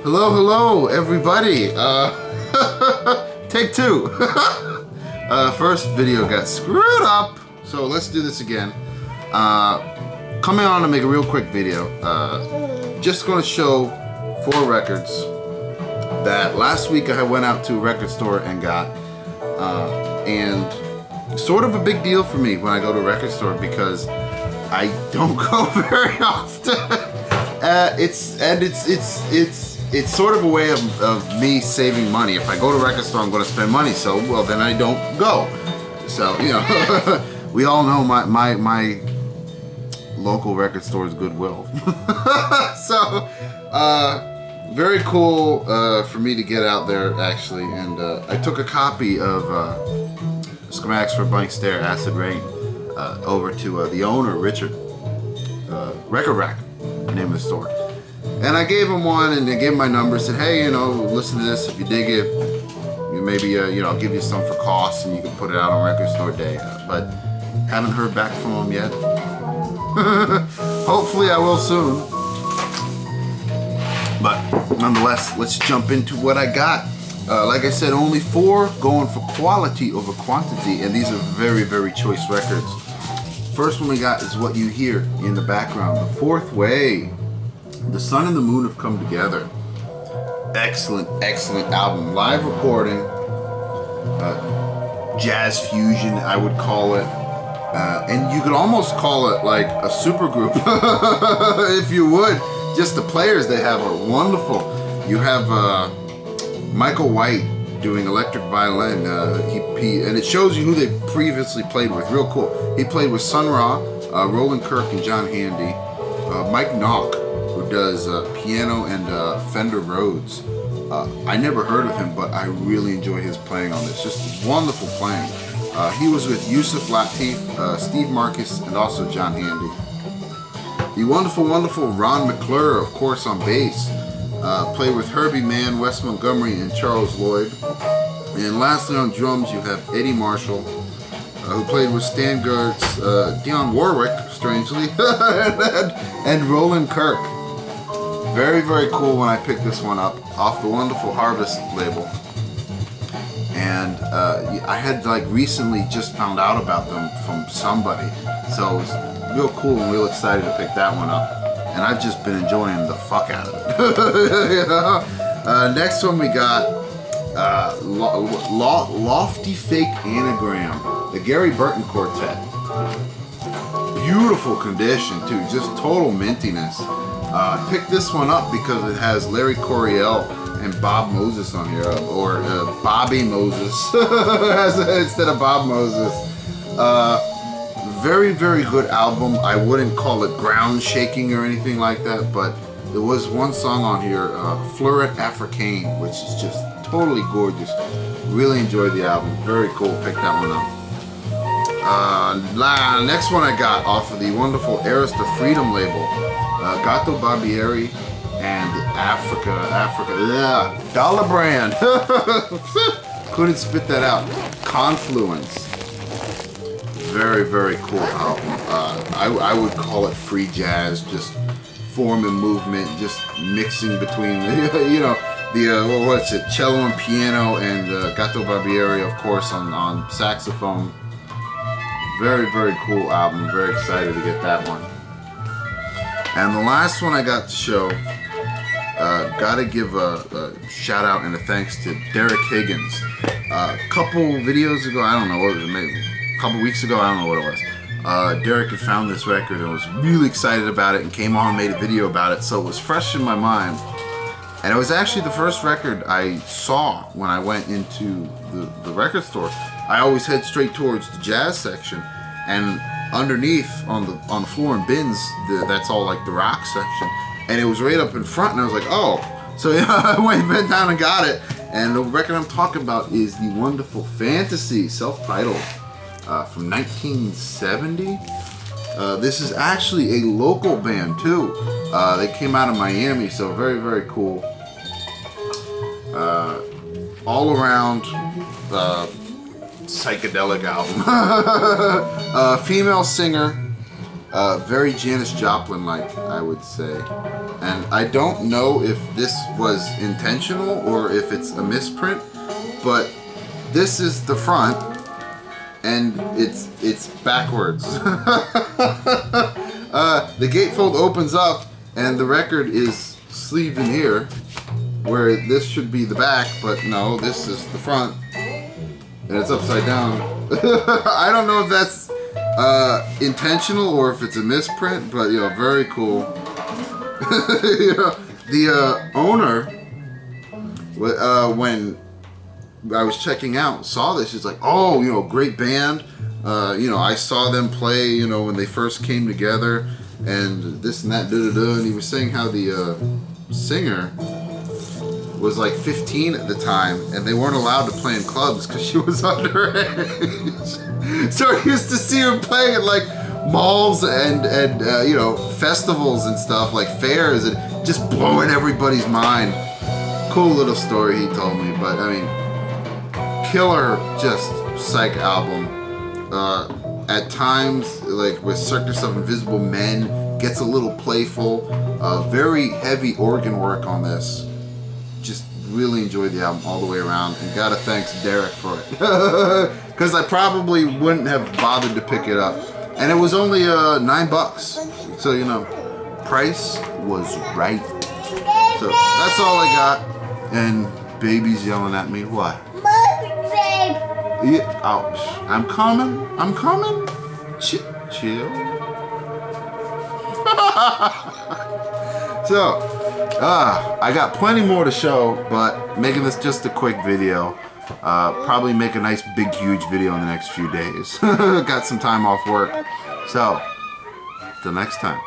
Hello, hello, everybody. Take two. First video got screwed up, so let's do this again. Coming on to make a real quick video. Just going to show 4 records that last week I went out to a record store and got, and sort of a big deal for me when I go to a record store because I don't go very often. It's sort of a way of me saving money. If I go to a record store, I'm going to spend money. So, well, then I don't go. So, you know, we all know my local record store is Goodwill. So, very cool for me to get out there, actually. And I took a copy of Schematics for Blank Stare, Acid Rain, over to the owner, Richard, Record Rack, the name of the store. And I gave him one, and they gave him my number, said, hey, you know, listen to this, if you dig it, maybe, you know, I'll give you some for cost, and you can put it out on record store day. But haven't heard back from him yet. Hopefully I will soon. But nonetheless, let's jump into what I got. Like I said, only 4, going for quality over quantity, and these are very, very choice records. First one we got is what you hear in the background, The Fourth Way. The Sun and the Moon Have Come Together. Excellent, excellent album. Live recording, jazz fusion, I would call it. And you could almost call it like a supergroup, if you would. Just the players they have are wonderful. You have Michael White doing electric violin. And it shows you who they previously played with. Real cool. He played with Sun Ra, Roland Kirk, and John Handy. Mike Knock, who does piano and Fender Rhodes. I never heard of him, but I really enjoy his playing on this. Just wonderful playing. He was with Yusuf Lateef, Steve Marcus, and also John Handy. The wonderful, wonderful Ron McClure, of course, on bass. Played with Herbie Mann, Wes Montgomery, and Charles Lloyd. And lastly on drums, you have Eddie Marshall, who played with Stan Getz, Dionne Warwick, strangely, and Roland Kirk. Very, very cool when I picked this one up off the wonderful Harvest label. And I had like recently just found out about them from somebody. So it was real cool and real excited to pick that one up. And I've just been enjoying the fuck out of it. You know? Next one we got Lofty Fake Anagram, the Gary Burton Quartet. Beautiful condition too, just total mintiness. I picked this one up because it has Larry Coryell and Bob Moses on here, or Bobby Moses instead of Bob Moses. Very, very good album. I wouldn't call it ground shaking or anything like that, but there was one song on here, Fleuret Africaine, which is just totally gorgeous. Really enjoyed the album. Very cool. Picked that one up. Next one I got off of the wonderful Arasto Freedom label, Gato Barbieri and Africa, yeah, Dollar Brand. Couldn't spit that out. Confluence. Very, very cool album. I would call it free jazz, just form and movement, just mixing between, you know, the what's it, cello and piano, and Gato Barbieri, of course, on saxophone. Very, very cool album. Very excited to get that one. And the last one I got to show, gotta give a shout out and a thanks to Derek Higgins. A couple videos ago, I don't know what it was, maybe a couple weeks ago, I don't know what it was. Derek had found this record and was really excited about it and came on and made a video about it, so it was fresh in my mind. And it was actually the first record I saw when I went into the record store. I always head straight towards the jazz section, and underneath on the floor in bins, that's all like the rock section. And it was right up in front, and I was like, oh. So yeah, I went down and got it. And the record I'm talking about is the wonderful Fantasy, self-titled, from 1970. This is actually a local band too. They came out of Miami, so very, very cool. All around psychedelic album. Female singer, Very Janis Joplin-like, I would say. And I don't know if this was intentional or if it's a misprint, but this is the front, and it's backwards. The gatefold opens up, and the record is sleeved in here, where this should be the back, but no, this is the front, and it's upside down. I don't know if that's intentional or if it's a misprint, but you know, very cool. You know, the owner, when I was checking out, saw this. She's like, "Oh, you know, great band. You know, I saw them play. You know, when they first came together, and this and that, And he was saying how the singer was like 15 at the time, and they weren't allowed to play in clubs because she was underage. So he used to see her playing at like malls and you know, festivals and stuff, like fairs, and just blowing everybody's mind. Cool little story he told me, but I mean, killer, just psych album. At times, like with Circus of Invisible Men, gets a little playful. Very heavy organ work on this. Just really enjoyed the album all the way around, and gotta thanks Derek for it. Because I probably wouldn't have bothered to pick it up. And it was only $9. So, you know, price was right. So that's all I got. And baby's yelling at me. What? Yeah, ouch. I'm coming. I'm coming. Chill. So, I got plenty more to show, but making this just a quick video. Probably make a nice big huge video in the next few days. Got some time off work. So, till next time.